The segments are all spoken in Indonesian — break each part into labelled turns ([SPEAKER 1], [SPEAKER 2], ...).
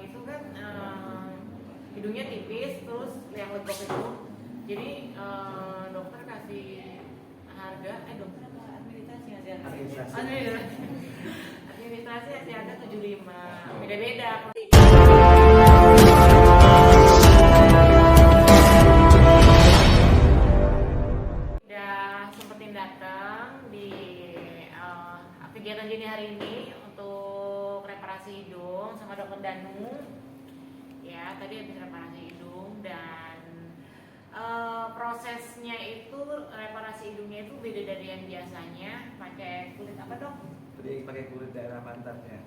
[SPEAKER 1] itu kan hidungnya tipis, terus yang legok itu. Jadi dokter kasih harga, dokter apa administrasi ngasih harga? Administrasi ngasih harga 75, beda-beda. Udah sempetin datang di kegiatan Jenny hari ini untuk reparasi hidung sama dokter Danu. Ya, tadi habis reparasi hidung dan prosesnya itu reparasi hidungnya itu beda dari yang biasanya. Pakai kulit apa, Dok?
[SPEAKER 2] Tadi pakai kulit daerah pantatnya.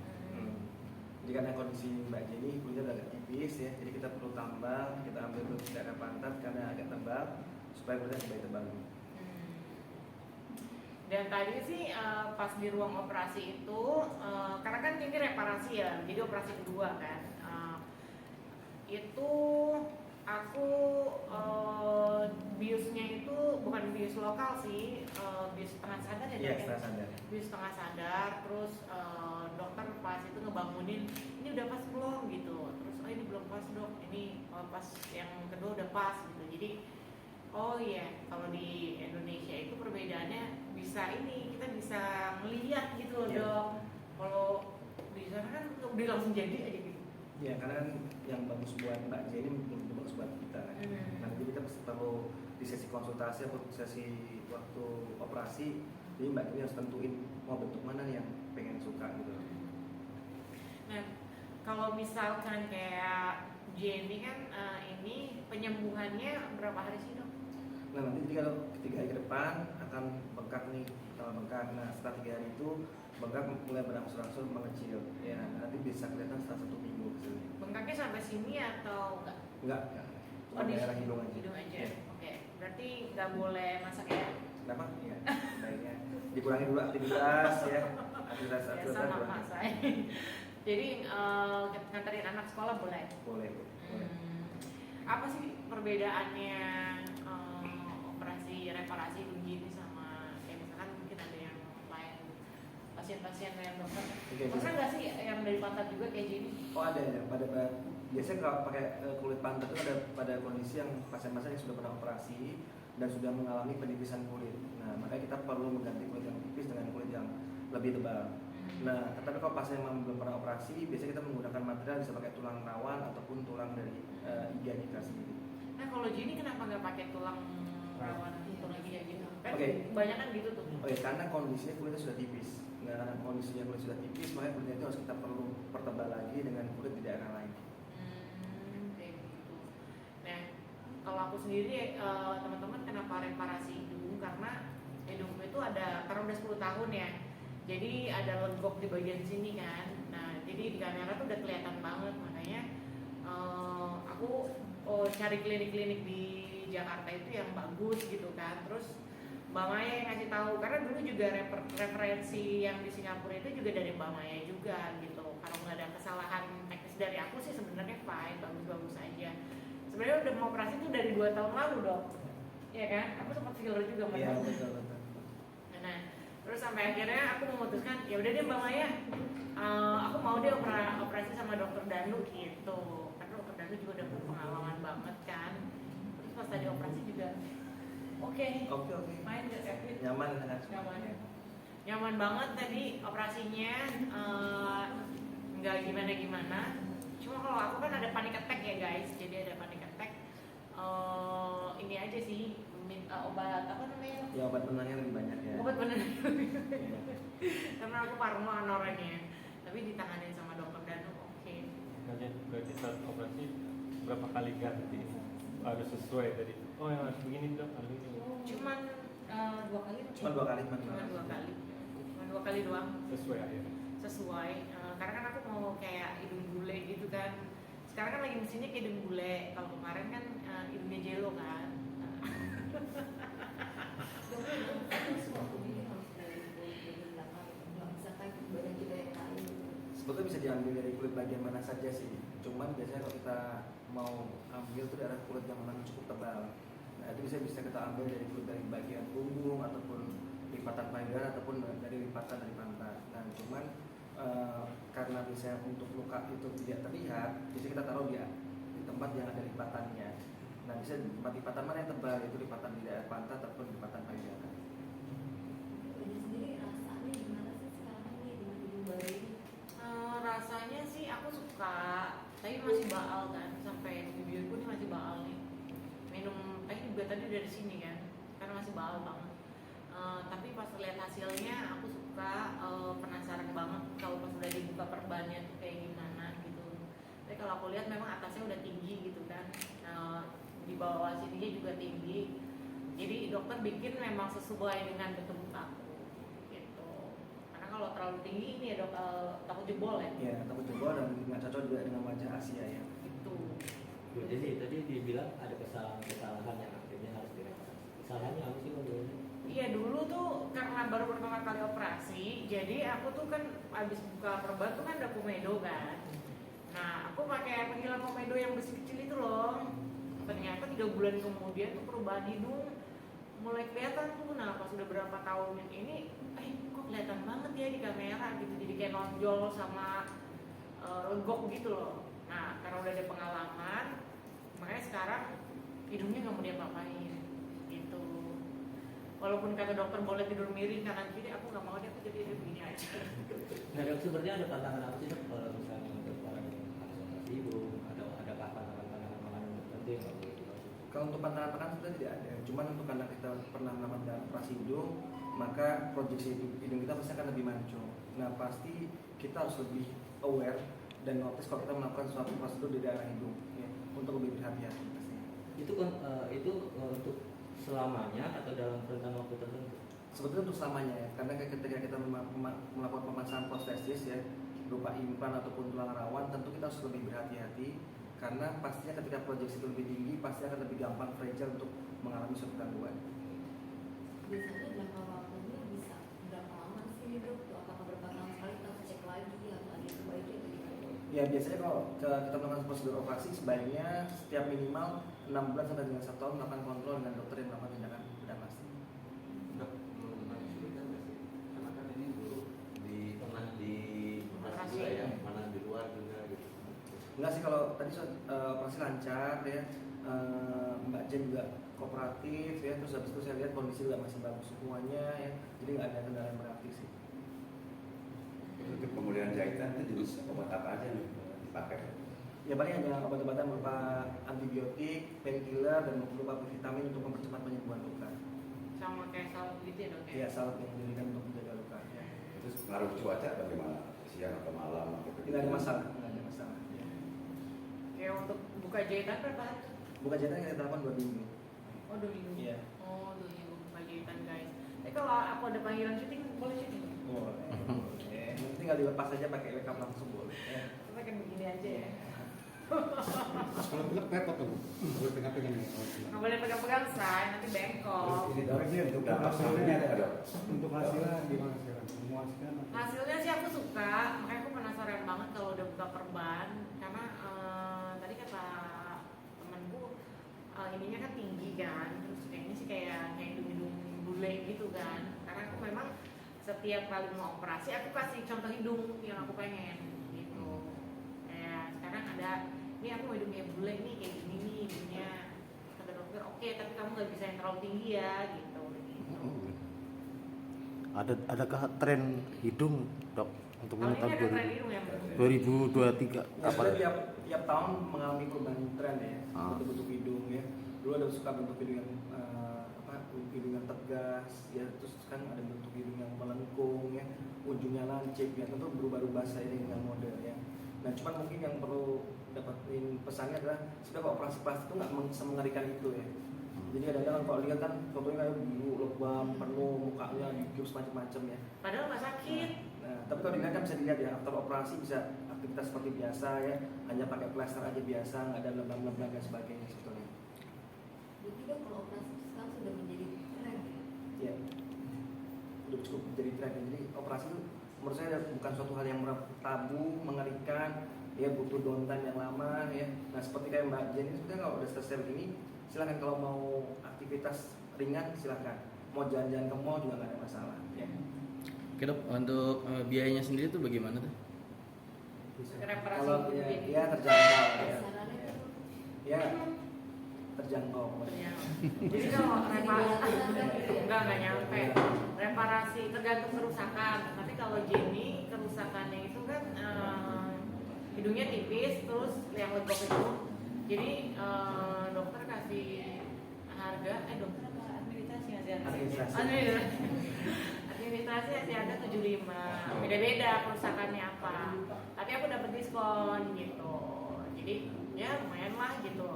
[SPEAKER 2] Jadi karena kondisi Mbak Jenny kulitnya agak tipis ya, jadi kita perlu tambal, kita ambil kulit daerah pantat karena agak tebal supaya kulitnya kembali tebal.
[SPEAKER 1] Dan tadi sih pas di ruang operasi itu, karena kan ini reparasi ya, jadi operasi kedua kan. Itu aku biusnya itu bukan bius lokal sih, bius setengah sadar ya.
[SPEAKER 2] Iya, setengah sadar.
[SPEAKER 1] Bius setengah sadar, terus dokter pas itu ngebangunin, ini udah pas belum gitu. Terus ini belum pas, Dok, ini pas yang kedua udah pas gitu. Jadi oh iya, kalau di Indonesia itu perbedaannya bisa ini, kita bisa melihat gitu loh, Dok. Kalau di sana kan udah langsung jadi aja gitu.
[SPEAKER 2] Ya, karena kan yang bagus buat Mbak Jenny belum bagus buat kita kan. Nah, jadi kita perlu di sesi konsultasi atau sesi waktu operasi, jadi Mbak Jenny harus tentuin mau bentuk mana yang pengen suka gitu.
[SPEAKER 1] Nah, kalau misalkan kayak Jenny kan ini penyembuhannya berapa hari sih, Dok?
[SPEAKER 2] Nah, nanti kalau 3 hari ke depan akan bengkak nih, kalau bengkak. Nah, setelah 3 hari itu bengkak mulai berangsur-angsur mengecil. Ya, nanti bisa kelihatan setelah 1 minggu kesini.
[SPEAKER 1] Bengkaknya sampai sini atau enggak?
[SPEAKER 2] Enggak.
[SPEAKER 1] Oh, di
[SPEAKER 2] daerah hidung aja.
[SPEAKER 1] Hidung aja.
[SPEAKER 2] Ya.
[SPEAKER 1] Oke. Berarti nggak boleh masak ya?
[SPEAKER 2] Kenapa? Iya. Baiknya dikurangi dulu aktivitas ya. Aktivitas
[SPEAKER 1] Ya, sama Pak saya. Jadi nganterin anak sekolah boleh?
[SPEAKER 2] Boleh.
[SPEAKER 1] Apa sih perbedaannya operasi reparasi hidung gini sama kayak misalkan mungkin ada yang lain pasien-pasien yang dokter? Pernah nggak sih yang dari pantat juga kayak gini?
[SPEAKER 2] Oh, ada ya. Biasanya kalau pakai kulit pantat itu ada pada kondisi yang pasien-pasien yang sudah pernah operasi dan sudah mengalami penipisan kulit. Nah, makanya kita perlu mengganti kulit yang tipis dengan kulit yang lebih tebal. Nah, tetapi kalau pasien yang belum pernah operasi, biasanya kita menggunakan material bisa pakai tulang rawan ataupun tulang dari iga kita sendiri.
[SPEAKER 1] Nah, kalau Jenny kenapa nggak pakai tulang rawan, tulang iga gitu? Kan banyak kan gitu tuh.
[SPEAKER 2] Oke, karena kondisinya kulitnya sudah tipis. Nah, karena kondisinya kulit sudah tipis, makanya kulitnya itu harus kita perlu pertebal lagi dengan kulit di daerah lain.
[SPEAKER 1] Kayak gitu. Nah, kalau aku sendiri teman-teman kenapa reparasi hidung, karena hidungku itu karena udah 10 tahun ya. Jadi ada legok di bagian sini kan. Nah, jadi di kamera tuh udah kelihatan banget. Makanya aku cari klinik-klinik di Jakarta itu yang bagus gitu kan. Terus Mbak Maya yang ngasih tahu, karena dulu juga referensi yang di Singapura itu juga dari Mbak Maya juga gitu. Kalau nggak ada kesalahan teknis dari aku sih sebenarnya fine, bagus-bagus aja. Sebenarnya udah mau operasi itu dari 2 tahun lalu, Dok. Iya kan? Aku sempat filler juga sama
[SPEAKER 2] Iya,
[SPEAKER 1] Dok.
[SPEAKER 2] betul.
[SPEAKER 1] Nah, terus sampai akhirnya aku memutuskan, ya udah deh Mbak Maya, aku mau deh operasi sama dokter Danu gitu. Karena dokter Danu juga udah berpengalaman banget kan. Terus pas tadi operasi juga oke. Main gak Kevin?
[SPEAKER 2] Nyaman.
[SPEAKER 1] Nyaman banget tadi operasinya, nggak gimana-gimana. Cuma kalau aku kan ada panic attack ya guys, jadi ada panic attack. Ini aja sih, obat apa namanya?
[SPEAKER 2] Ya, obat penenangnya lebih banyak ya.
[SPEAKER 1] Obat penenang. Karena aku parno orangnya. Tapi ditanganin sama dokter Danu oke.
[SPEAKER 3] Berarti saat operasi berapa kali ganti? Harus sesuai tadi. Oh, yang harus begini, Dok, harus begini.
[SPEAKER 1] Cuman 2 kali.
[SPEAKER 2] Cuma 2 kali.
[SPEAKER 1] Cuma 2 kali doang.
[SPEAKER 3] Sesuai akhirnya.
[SPEAKER 1] Sesuai. Karena kan aku mau kayak hidung bule gitu kan. Sekarang kan lagi mesinnya kayak hidung bule. Kalau kemarin kan hidungnya jelo kan.
[SPEAKER 2] Sebetulnya bisa diambil dari kulit bagian mana saja sih. Cuman biasanya kalau kita mau ambil itu dari kulit yang memang cukup tebal. Nah, itu bisa kita ambil dari kulit dari bagian punggung ataupun lipatan payudara ataupun dari lipatan dari pantat. Nah, cuman karena misalnya untuk luka itu tidak terlihat, biasanya kita taruh di tempat yang ada lipatannya. Nah, bisa di tempat lipatan mana yang tebal, itu lipatan di daerah pantat ataupun lipatan payudara.
[SPEAKER 4] Ini sendiri rasanya gimana sih sekarang ini dengan hidung baru ini?
[SPEAKER 1] Rasanya sih aku suka, tapi masih baal kan, sampai bibirku ini masih baal nih. Minum teh juga tadi dari sini kan, karena masih baal banget. Tapi pas lihat hasilnya aku suka, penasaran banget kalau pas udah dibuka perbannya tuh kayak gimana gitu. Tapi kalau aku lihat memang atasnya udah tinggi gitu kan, di bawah sininya juga tinggi. Jadi dokter bikin memang sesuai dengan bentuk aku gitu. Karena kalau terlalu tinggi ini ya dok, takut jebol ya.
[SPEAKER 2] Ya, takut jebol dan nggak cocok juga dengan wajah Asia ya.
[SPEAKER 1] Itu.
[SPEAKER 5] Jadi tadi dibilang ada kesalahan yang akhirnya harus direparasi. Kesalahannya apa sih menurutnya?
[SPEAKER 1] Iya dulu tuh karena baru pertama kali operasi, jadi aku tuh kan abis buka perban tuh kan ada komedo kan. Nah aku pakai penghilang komedo yang besi kecil itu loh. Ternyata 3 bulan kemudian tuh perubahan hidung mulai kelihatan tuh. Nah pas udah berapa tahun ini, kok kelihatan banget ya di kamera gitu. Jadi kayak nonjol sama legok gitu loh. Nah karena udah ada pengalaman, makanya sekarang hidungnya nggak mau diapa-apain gitu. Walaupun kata dokter boleh tidur miring kanan kiri, aku nggak mau deh, aku jadi begini aja.
[SPEAKER 5] Nah dok, sebenarnya ada tantangan apa sih dok kalau misalnya untuk orang yang harus operasi hidung? Ada tantangan tertentu yang nggak boleh dilakukan?
[SPEAKER 2] Kalau untuk pantangan sebenarnya tidak ada. Cuman untuk karena kita pernah melakukan operasi hidung, maka proyeksi hidung kita pasti akan lebih mancung. Nah pasti kita harus lebih aware dan notice kalau kita melakukan suatu prosedur di daerah hidung, ya, untuk lebih berhati-hati pastinya.
[SPEAKER 5] Itu kan untuk selamanya atau dalam rentang waktu tertentu?
[SPEAKER 2] Sebetulnya untuk selamanya ya, karena ketika kita melakukan pemasangan prostesis ya, berupa implan ataupun tulang rawan, tentu kita harus lebih berhati-hati karena pastinya ketika proyeksi itu lebih tinggi pasti akan lebih gampang fragile untuk mengalami suatu gangguan.
[SPEAKER 4] Biasanya jangka waktunya bisa berapa lama sih nih dok? Apakah berapa tahun sekali kita harus cek lagi atau ada yang sebaiknya atau gimana?
[SPEAKER 2] Ya biasanya kalau kita melakukan prosedur operasi sebaiknya setiap minimal 6 bulan sampai dengan 1 tahun melakukan kontrol dengan dokter yang melakukan tindakan bedah plastik.
[SPEAKER 6] Dok, mengenai kesulitan nggak sih? Karena kan ini dulu pernah di operasi juga ya, mana di luar juga gitu.
[SPEAKER 2] Enggak sih, kalau tadi operasi lancar ya, Mbak Jen juga kooperatif ya, terus habis itu saya lihat kondisi juga masih bagus semuanya ya, jadi nggak ada kendala yang berarti sih.
[SPEAKER 7] Untuk pemulihan jahitan itu jenis obat apa aja nih dipakai?
[SPEAKER 2] Ya paling hanya obat-obatan berupa antibiotik, painkiller, dan berupa vitamin untuk mempercepat penyembuhan luka.
[SPEAKER 1] Sama kayak salep gitu ya dok ya.
[SPEAKER 2] Ya salep yang diberikan untuk menjaga luka. Ya.
[SPEAKER 7] Terus pengaruh cuaca bagaimana? Siang atau malam atau
[SPEAKER 2] Tidak ada masalah, tidak ada masalah. Ya.
[SPEAKER 1] Kayak untuk buka jahitan berapa hari?
[SPEAKER 2] Buka jahitan yang kita lakukan 2 minggu.
[SPEAKER 1] Oh 2 minggu.
[SPEAKER 2] Iya.
[SPEAKER 1] Oh 2 minggu buka jahitan guys. Tapi kalau aku ada panggilan syuting boleh syuting?
[SPEAKER 2] Boleh. Yang tinggal dilepas aja pakai wake langsung boleh. Ya.
[SPEAKER 1] Kita kan begini aja ya.
[SPEAKER 8] Kalau pilek repot tuh, boleh pegang-pegang nih.
[SPEAKER 1] Nggak boleh pegang-pegang say, nanti bengkok.
[SPEAKER 7] ini dok,
[SPEAKER 8] Lagi untuk
[SPEAKER 7] dampak sampingnya ada dok.
[SPEAKER 8] Untuk hasilnya gimana sekarang? Memuaskan? atau-
[SPEAKER 1] Hasilnya sih aku suka, makanya aku penasaran banget kalau udah buka perban. Karena tadi kata temanku ininya kan tinggi kan, terus kayaknya sih kayak hidung-hidung bule gitu kan. Karena aku memang setiap kali mau operasi aku kasih contoh hidung yang aku pengen gitu. Kayak sekarang ada, ini aku mau hidung kayak bule nih, kayak gini nih hidungnya. Kata dokter oke, tapi kamu nggak bisa yang terlalu tinggi ya gitu.
[SPEAKER 9] Adakah tren hidung dok untuk
[SPEAKER 1] Tahun ini
[SPEAKER 9] tahun
[SPEAKER 1] ada tren hidung ya, Bro?
[SPEAKER 9] 2023
[SPEAKER 2] Ya,
[SPEAKER 9] apa?
[SPEAKER 2] sebenarnya tiap tahun mengalami perubahan tren ya,
[SPEAKER 9] Ah.
[SPEAKER 2] bentuk hidung ya. Dulu ada suka bentuk hidung yang hidung yang tegas ya, terus kan ada bentuk hidung yang melengkung ya, ujungnya lancip ya, tentu berubah-ubah seiring dengan mode ya. Nah cuman mungkin yang perlu dapetin pesannya adalah sebenarnya kalau operasi plastik itu nggak semengerikan itu ya. Jadi kadang-kadang kalau lihat kan fotonya kayak biru lebam penuh, mukanya digius macam-macam ya.
[SPEAKER 1] Padahal nggak sakit.
[SPEAKER 2] Nah, tapi kalau dilihat kan bisa dilihat ya, after operasi bisa aktivitas seperti biasa ya, hanya pakai plester aja biasa, nggak ada lebam-lebam dan sebagainya sebetulnya.
[SPEAKER 4] Jadi dok kalau operasi sekarang sudah menjadi tren ya?
[SPEAKER 2] Ya, udah cukup jadi tren. Jadi operasi itu menurut saya bukan suatu hal yang tabu, mengerikan, ya butuh downtime yang lama ya. Nah seperti kayak Mbak Jen ini sebenarnya kalau udah selesai begini, silakan kalau mau aktivitas ringan silakan. Mau jalan-jalan ke mall juga nggak ada masalah. Ya.
[SPEAKER 10] Oke dok, untuk biayanya sendiri tuh bagaimana tuh?
[SPEAKER 1] Reparasi
[SPEAKER 2] Kalau
[SPEAKER 1] hidung
[SPEAKER 2] ya,
[SPEAKER 1] ini.
[SPEAKER 2] ya terjangkau ya.
[SPEAKER 4] Kisarannya tuh
[SPEAKER 2] Ya terjangkau.
[SPEAKER 1] Ya. Jadi kalau reparasi enggak nyampe. Reparasi tergantung kerusakan. Tapi kalau Jenny kerusakannya itu kan hidungnya tipis, terus yang legok itu. Jadi dokter kasih harga, dokter apa administrasi ngasih harga?
[SPEAKER 2] Administrasi.
[SPEAKER 1] Administrasi ngasih harga 75. Beda-beda kerusakannya apa. Tapi aku dapat diskon gitu. Jadi ya lumayan lah gitu.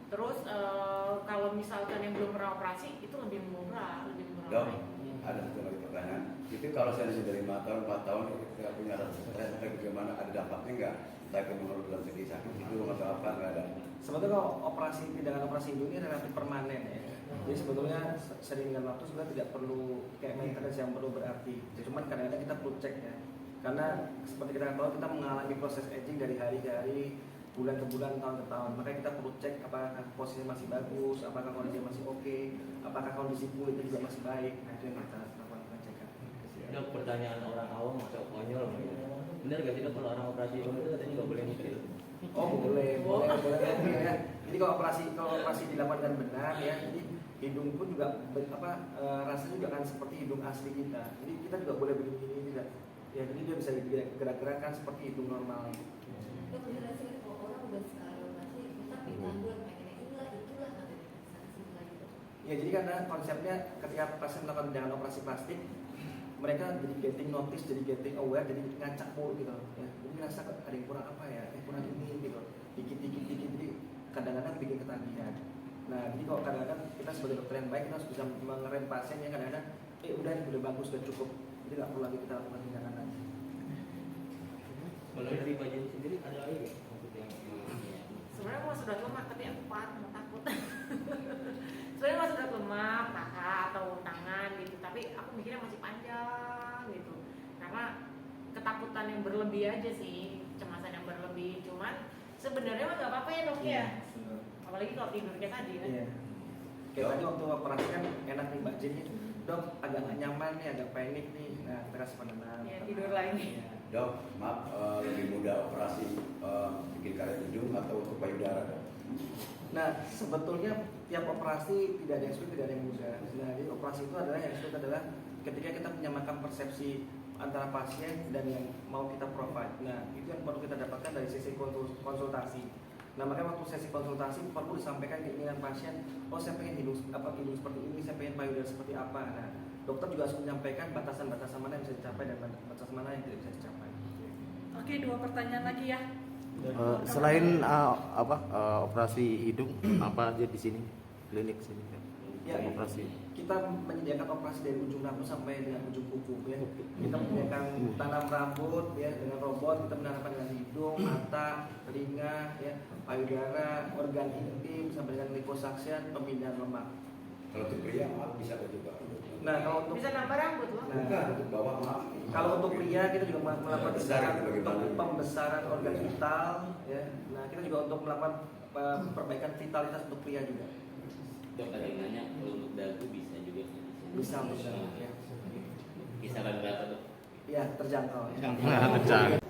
[SPEAKER 1] Terus kalau misalkan yang belum pernah operasi itu lebih murah
[SPEAKER 7] Dok,
[SPEAKER 1] lagi.
[SPEAKER 7] ada satu lagi pertanyaan. Itu kalau saya dari 5 tahun, 4 tahun, kita punya rasa stres, bagaimana, ada dampaknya nggak? Saya menurut dalam segi sakit hidung atau apa, nggak ada.
[SPEAKER 2] Sebetulnya kalau tindakan operasi hidung ini relatif permanen ya. Jadi sebetulnya sering dengan waktu sebenarnya tidak perlu kayak maintenance yang perlu berarti. Cuman kadang-kadang kita perlu cek ya. Karena seperti kita tahu kita mengalami proses aging dari hari ke hari, bulan ke bulan, tahun ke tahun. Makanya kita perlu cek apakah posisinya masih bagus, apakah kondisinya masih oke, apakah kondisi kulitnya juga masih baik. Nah itu yang kita lakukan pengecekan.
[SPEAKER 5] Dok, pertanyaan orang awam atau konyol gitu. Bener gak sih dok kalau orang operasi hidung itu katanya nggak boleh nyicil?
[SPEAKER 2] Oh boleh ya. Jadi kalau operasi dilakukan dengan benar ya, jadi hidung pun juga rasanya juga kan seperti hidung asli kita. Jadi kita juga boleh begini tidak. Ya jadi dia bisa gerak-gerakan seperti hidung normal.
[SPEAKER 4] Dok, beneran sih kalau orang udah sekali operasi tapi tangguhan pengennya itulah katanya sakit lagi dok.
[SPEAKER 2] Ya jadi karena konsepnya ketika pasien melakukan tindakan operasi plastik, mereka jadi getting notice, jadi getting aware, jadi ngacak mulu gitu ya. Jadi ngerasa ada yang kurang apa ya, kurang ini gitu. Dikit, jadi kadang-kadang bikin ketagihan. Nah jadi kalau kadang-kadang kita sebagai dokter yang baik kita harus bisa mengerem pasien yang kadang-kadang udah bagus, udah cukup. Jadi nggak perlu lagi kita lakukan tindakan lagi.
[SPEAKER 5] Kalau dari Pak Jenny sendiri ada lagi nggak untuk yang
[SPEAKER 1] Sebenarnya mau sudah lemah tapi aku takut. Sebenarnya mau sudah lemah paha atau tangan gitu, tapi aku mikirnya masih panjang gitu. Karena ketakutan yang berlebih aja sih, kecemasan yang berlebih. Cuman sebenarnya mah nggak apa-apa ya dok ya. Apalagi kalau tidurnya tadi kan.
[SPEAKER 2] Iya. Kayak tadi waktu operasi kan enak nih Mbak Jenny, dok agak nggak nyaman nih, agak panik nih. Nah kita kasih penenang.
[SPEAKER 1] Iya, tidur lagi.
[SPEAKER 2] Iya.
[SPEAKER 7] Dok, maaf, lebih mudah operasi bikin karet hidung atau untuk payudara, dok?
[SPEAKER 2] Nah sebetulnya tiap operasi tidak ada yang sulit, tidak ada yang mudah. Nah jadi operasi itu adalah yang sulit adalah ketika kita menyamakan persepsi antara pasien dan yang mau kita provide. Nah itu yang perlu kita dapatkan dari sisi konsultasi. Nah makanya waktu sesi konsultasi perlu disampaikan keinginan pasien. Oh saya pengen hidung seperti ini, saya pengen payudara seperti apa. Nah dokter juga harus menyampaikan batasan-batasan mana yang bisa dicapai dan batasan mana yang tidak bisa dicapai.
[SPEAKER 11] Oke, 2 pertanyaan lagi ya.
[SPEAKER 9] Selain operasi hidung, apa aja di sini klinik sini?
[SPEAKER 2] Ya,
[SPEAKER 9] Operasi.
[SPEAKER 2] kita menyediakan operasi dari ujung rambut sampai dengan ujung kuku ya. Kita menyediakan tanam rambut ya dengan robot, kita menanamkan dengan hidung, mata, telinga, ya, payudara, organ intim sampai dengan liposuction, pemindahan lemak.
[SPEAKER 7] Kalau untuk pria, maaf, bisa juga.
[SPEAKER 2] Nah kalau untuk
[SPEAKER 1] Bisa nambah rambut loh.
[SPEAKER 7] Bukan, untuk bawah, maaf.
[SPEAKER 2] kalau untuk pria kita juga melakukan
[SPEAKER 7] Besar
[SPEAKER 2] tindakan
[SPEAKER 7] itu
[SPEAKER 2] untuk
[SPEAKER 7] bagaimana?
[SPEAKER 2] pembesaran organ vital ya. Nah kita juga untuk melakukan perbaikan vitalitas untuk pria juga.
[SPEAKER 6] Dok, ada yang nanya kalau untuk dagu bisa juga nggak?
[SPEAKER 2] Bisa untuk ya.
[SPEAKER 6] Kisaran berapa dok?
[SPEAKER 2] Ya terjangkau ya.
[SPEAKER 9] Nah,